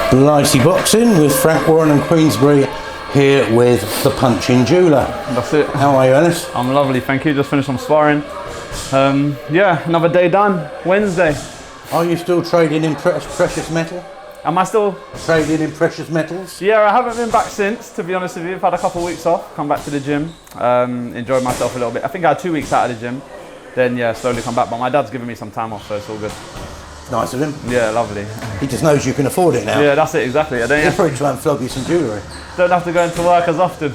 Blighty Boxing with Frank Warren and Queensberry here with the punching jeweller. That's it. How are you, Ellis? I'm lovely, thank you. Just finished some sparring. Yeah, another day done. Wednesday. Are you still trading in precious metal? Am I still trading in precious metals? Yeah, I haven't been back since, to be honest with you. I've had a couple of weeks off, come back to the gym, enjoyed myself a little bit. I think I had 2 weeks out of the gym, then yeah, slowly come back. But my dad's given me some time off, so it's all good. Nice of him. Yeah, lovely. He just knows you can afford it now. Yeah, that's it, exactly. He'll probably try and flog you some jewellery. Don't have to go into work as often.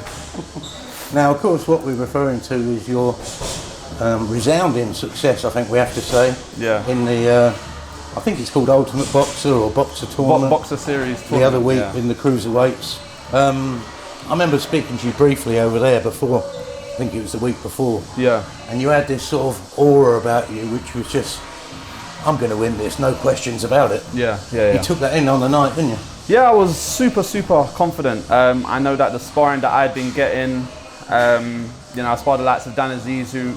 Now, of course, what we're referring to is your resounding success, I think we have to say. Yeah. In the, I think it's called Ultimate Boxer or Boxer Tournament. Boxer Series tournament. The other week yeah. in the cruiserweights. I remember speaking to you briefly over there before. I think it was the week before. Yeah. And you had this sort of aura about you, which was just, I'm going to win this, no questions about it. Yeah. You took that in on the night, didn't you? Yeah, I was super confident. I know that the sparring that I'd been getting, I sparred the likes of Dan Aziz, who,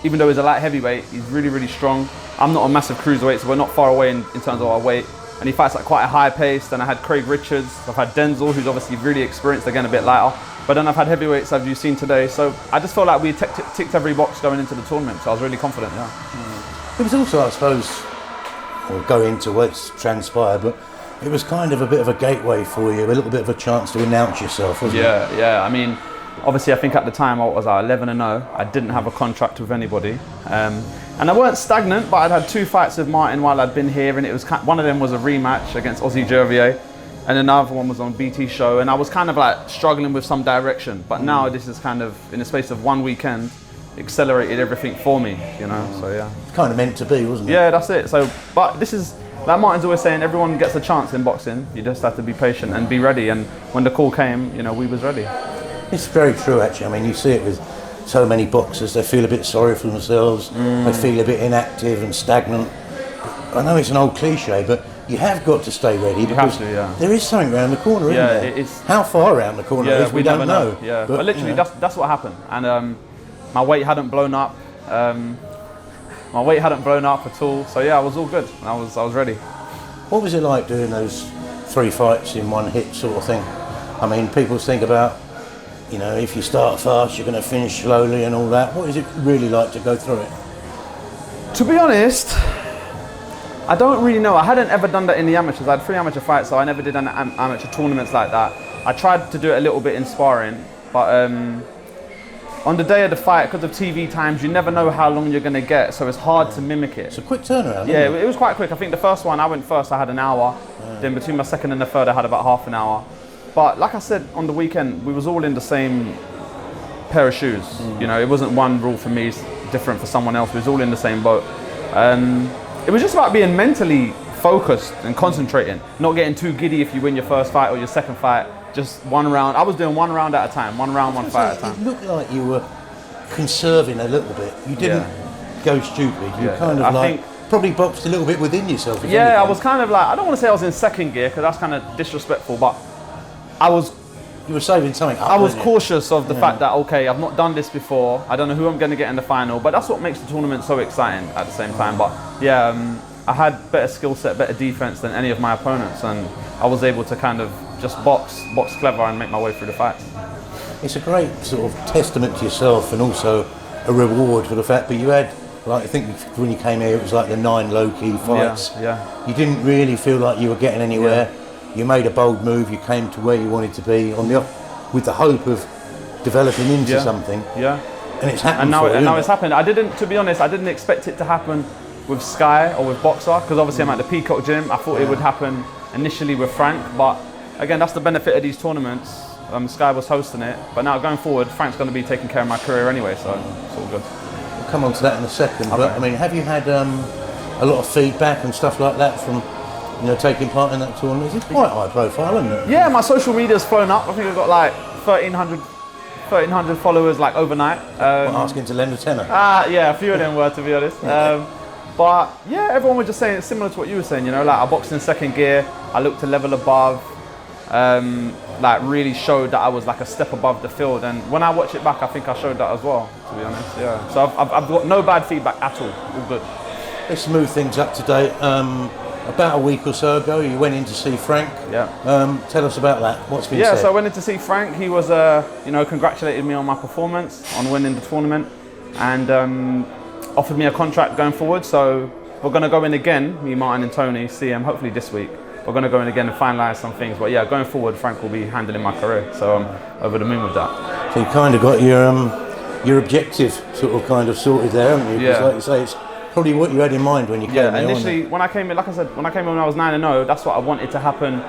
even though he's a light heavyweight, he's really strong. I'm not a massive cruiserweight, so we're not far away in terms of our weight. And he fights at quite a high pace. Then I had Craig Richards, I've had Denzel, who's obviously really experienced, again a bit lighter. But then I've had heavyweights, as you've seen today. So I just felt like we ticked every box going into the tournament. So I was really confident, yeah. It was also, I suppose, we'll go into what's transpired, but it was kind of a bit of a gateway for you, a little bit of a chance to announce yourself, wasn't it? Yeah. I mean, obviously I think at the time I was 11-0. I didn't have a contract with anybody. And I weren't stagnant, but I'd had 2 fights with Martin while I'd been here, and it was one of them was a rematch against Ozzy Gervier, and another one was on BT show, and I was kind of like struggling with some direction. But now this is kind of, in the space of 1 weekend, accelerated everything for me, so yeah. It's kind of meant to be, wasn't it? Yeah, that's it. So, but this is, like Martin's always saying, everyone gets a chance in boxing. You just have to be patient and be ready, and when the call came, we was ready. It's very true, actually. I mean, you see it with so many boxers. They feel a bit sorry for themselves. They feel a bit inactive and stagnant. I know it's an old cliche, but you have got to stay ready because there is something around the corner, isn't there? It is. How far around the corner it is, we don't know. Yeah, but literally that's what happened. And my weight hadn't blown up. My weight hadn't blown up at all. So yeah, I was all good. I was ready. What was it like doing those 3 fights in one hit sort of thing? I mean, people think about, if you start fast, you're going to finish slowly and all that. What is it really like to go through it? To be honest, I don't really know. I hadn't ever done that in the amateurs. I had 3 amateur fights, so I never did amateur tournaments like that. I tried to do it a little bit in sparring, but on the day of the fight, because of TV times, you never know how long you're going to get, so it's hard to mimic it. It's a quick turnaround, Yeah, isn't it? It was quite quick. I think the first one, I went first, I had an hour. Then between my second and the third, I had about half an hour. But like I said, on the weekend, we was all in the same pair of shoes. It wasn't one rule for me, different for someone else. We was all in the same boat. It was just about being mentally focused and concentrating, not getting too giddy if you win your first fight or your second fight. Just one round. I was doing 1 round at a time, one fight at a time. It looked like you were conserving a little bit. You didn't go stupid. You kind of think probably boxed a little bit within yourself. Yeah, I was kind of like, I don't want to say I was in second gear because that's kind of disrespectful, but you were saving something up. I was cautious of the fact that, okay, I've not done this before. I don't know who I'm going to get in the final, but that's what makes the tournament so exciting at the same time. But yeah, I had better skill set, better defense than any of my opponents, and I was able to kind of just box clever and make my way through the fights. It's a great sort of testament to yourself and also a reward for the fact that you had, like, I think when you came here, it was like the 9 low-key fights. Yeah. You didn't really feel like you were getting anywhere. Yeah. You made a bold move. You came to where you wanted to be with the hope of developing into something. Yeah. And it's happened. And now it's happened. To be honest, I didn't expect it to happen with Sky or with Boxer, because obviously I'm at the Peacock Gym. I thought it would happen initially with Frank, but again, that's the benefit of these tournaments. Sky was hosting it, but now going forward, Frank's going to be taking care of my career anyway, so it's all good. We'll come on to that in a second. Okay. But I mean, have you had a lot of feedback and stuff like that from taking part in that tournament? It's quite high profile, isn't it? Yeah, my social media's flown up. I think I've got like 1,300 followers like overnight. Asking to lend a tenner? Yeah, a few of them were, to be honest. But yeah, everyone was just saying it's similar to what you were saying, like I boxed in second gear, I looked a level above, like really showed that I was like a step above the field, and when I watch it back I think I showed that as well, to be honest. So I've got no bad feedback at all good. Let's move things up today. about a week or so ago, you went in to see Frank. Yeah. Tell us about that. What's been Yeah, said? so I went in to see Frank. He was, congratulated me on my performance, on winning the tournament, and offered me a contract going forward. So we're going to go in again, me, Martin and Tony, see him hopefully this week. We're going to go in again and finalise some things. But yeah, going forward, Frank will be handling my career. So I'm over the moon with that. So you kind of got your objective sort of kind of sorted there, haven't you? 'Cause Yeah. like you say, it's probably what you had in mind when you came Yeah, in. initially, when I came in, like I said, when I was 9-0, that's what I wanted to happen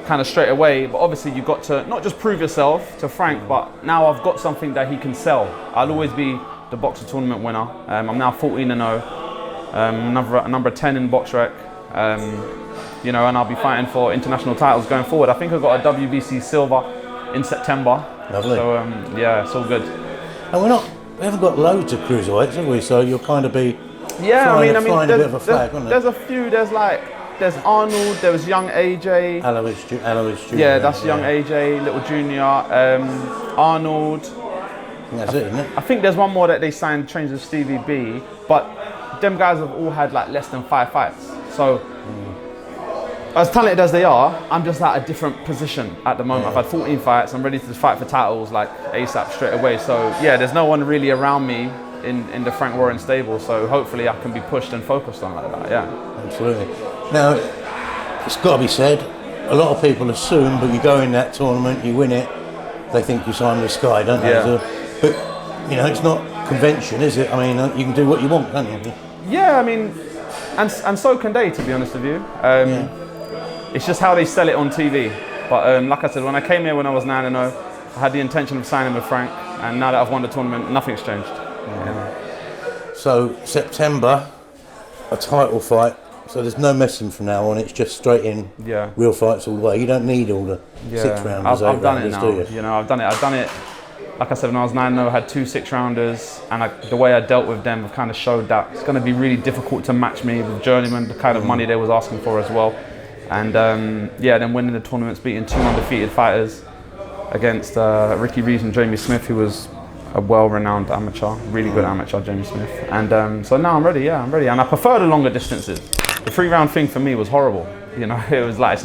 kind of straight away. But obviously you got to not just prove yourself to Frank, but now I've got something that he can sell. I'll always be the boxer tournament winner. I'm now 14-0, number 10 in box rec. And I'll be fighting for international titles going forward. I think I got a WBC silver in September. Lovely. So it's all good. And we haven't got loads of cruiserweights, have we? So you'll kind of be flying a bit of a flag, aren't there's a few. There's Arnold. There was young AJ. Alois Jr. Yeah, that's young AJ, little junior. Arnold. That's it, isn't it? I think there's one more that they signed, trains with Stevie B. But them guys have all had like less than 5 fights. So as talented as they are, I'm just at a different position at the moment. I've had 14 fights. I'm ready to fight for titles like ASAP straight away. So yeah, there's no one really around me in the Frank Warren stable. So hopefully I can be pushed and focused on like that. Yeah. Absolutely. Now, it's got to be said, a lot of people assume, but you go in that tournament, you win it, they think you signed with Sky, don't they? Yeah. So, but it's not convention, is it? I mean, you can do what you want, can't you? Yeah, I mean, and so can they, to be honest with you. It's just how they sell it on TV. But like I said, when I came here when I was 9-0, I had the intention of signing with Frank, and now that I've won the tournament, nothing's changed. Yeah. So September, a title fight. So there's no messing from now on. It's just straight in, real fights all the way. You don't need all the 6 rounders, I've done it rounders, now. do you? I've done it. Like I said, when I was 9-0, I had 2 6-rounders, and the way I dealt with them kind of showed that it's going to be really difficult to match me with Journeyman, the kind of money they was asking for as well. And then winning the tournaments, beating 2 undefeated fighters against Ricky Reeves and Jamie Smith, who was a well-renowned amateur, really good amateur, Jamie Smith. And so now I'm ready, I'm ready. And I prefer the longer distances. The 3-round thing for me was horrible. It was like,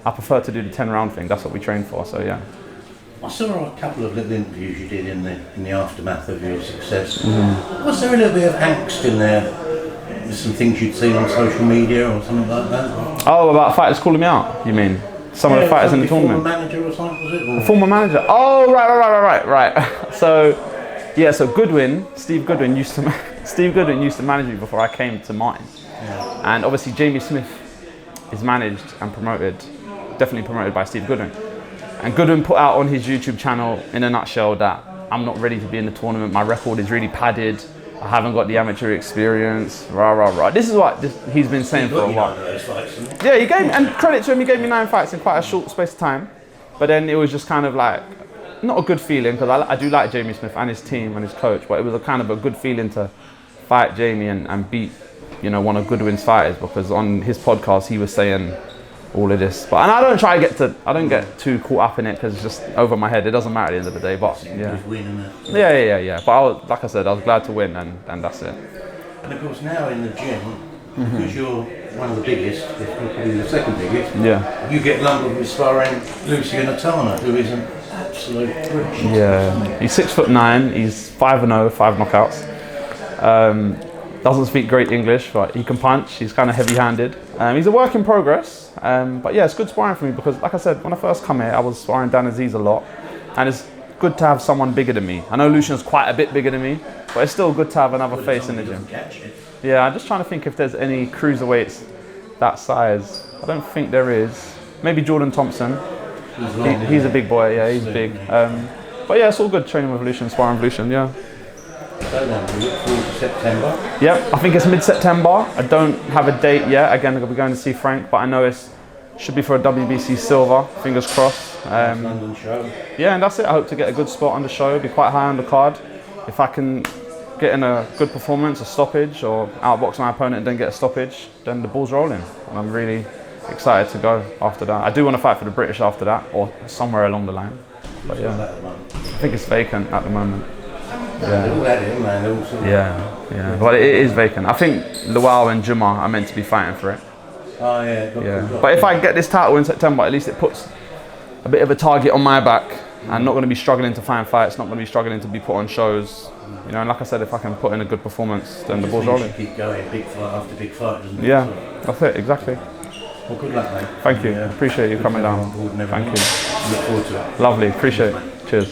I prefer to do the 10-round thing. That's what we train for, so yeah. I saw a couple of little interviews you did in the aftermath of your success. Was there a little bit of angst in there? There's some things you'd seen on social media or something like that? Oh, about fighters calling me out, you mean? Some of the fighters in the tournament? Former manager or something, was it? Or? A former manager? Oh, right. So Goodwin, Steve Goodwin used to manage me before I came to Martin. Yeah. And obviously Jamie Smith is managed and definitely promoted by Steve Goodwin. And Goodwin put out on his YouTube channel, in a nutshell, that I'm not ready to be in the tournament. My record is really padded. I haven't got the amateur experience. This is what he's been saying for a while. Yeah, he gave me, and credit to him, he gave me 9 fights in quite a short space of time. But then it was just kind of like, not a good feeling, because I do like Jamie Smith and his team and his coach, but it was a kind of a good feeling to fight Jamie and beat, one of Goodwin's fighters, because on his podcast he was saying all of this. But and I don't get too caught up in it, because it's just over my head. It doesn't matter at the end of the day. But yeah. But like I said, I was glad to win, and that's it. And of course now in the gym, because you're one of the biggest, if not probably the second biggest, you get lumbered with sparring Lucian Atana, who is an absolute brick. Yeah, he's 6'9", he's 5-0, 5 knockouts. Doesn't speak great English, but he can punch. He's kind of heavy-handed. He's a work in progress, but yeah, it's good sparring for me, because like I said, when I first come here, I was sparring Dan Aziz a lot, and it's good to have someone bigger than me. I know Lucian's quite a bit bigger than me, but it's still good to have another face in the gym. Yeah, I'm just trying to think if there's any cruiserweights that size. I don't think there is. Maybe Jordan Thompson. He's a big boy. Yeah, he's big. But yeah, it's all good training with Lucian, sparring with Lucian. Yeah. So then, we look forward to September. Yep, I think it's mid-September. I don't have a date yet. Again, I'm going to be going to see Frank, but I know it should be for a WBC silver. Fingers crossed. London show. Yeah, and that's it. I hope to get a good spot on the show, be quite high on the card. If I can get in a good performance, a stoppage, or outbox my opponent and then get a stoppage, then the ball's rolling. And I'm really excited to go after that. I do want to fight for the British after that, or somewhere along the line. But yeah, I think it's vacant at the moment. Yeah. But it is vacant. I think Luau and Juma are meant to be fighting for it. Oh yeah. Yeah. But if I get this title in September, at least it puts a bit of a target on my back. I'm not going to be struggling to find fights, not going to be struggling to be put on shows. You know, and like I said, if I can put in a good performance, then the ball's rolling. Keep going, big fight after big fight, doesn't it? Yeah, that's it, exactly. Well, good luck, mate. Thank you. Appreciate you coming down. Thank you. Look forward to it. Lovely. Appreciate it. Cheers.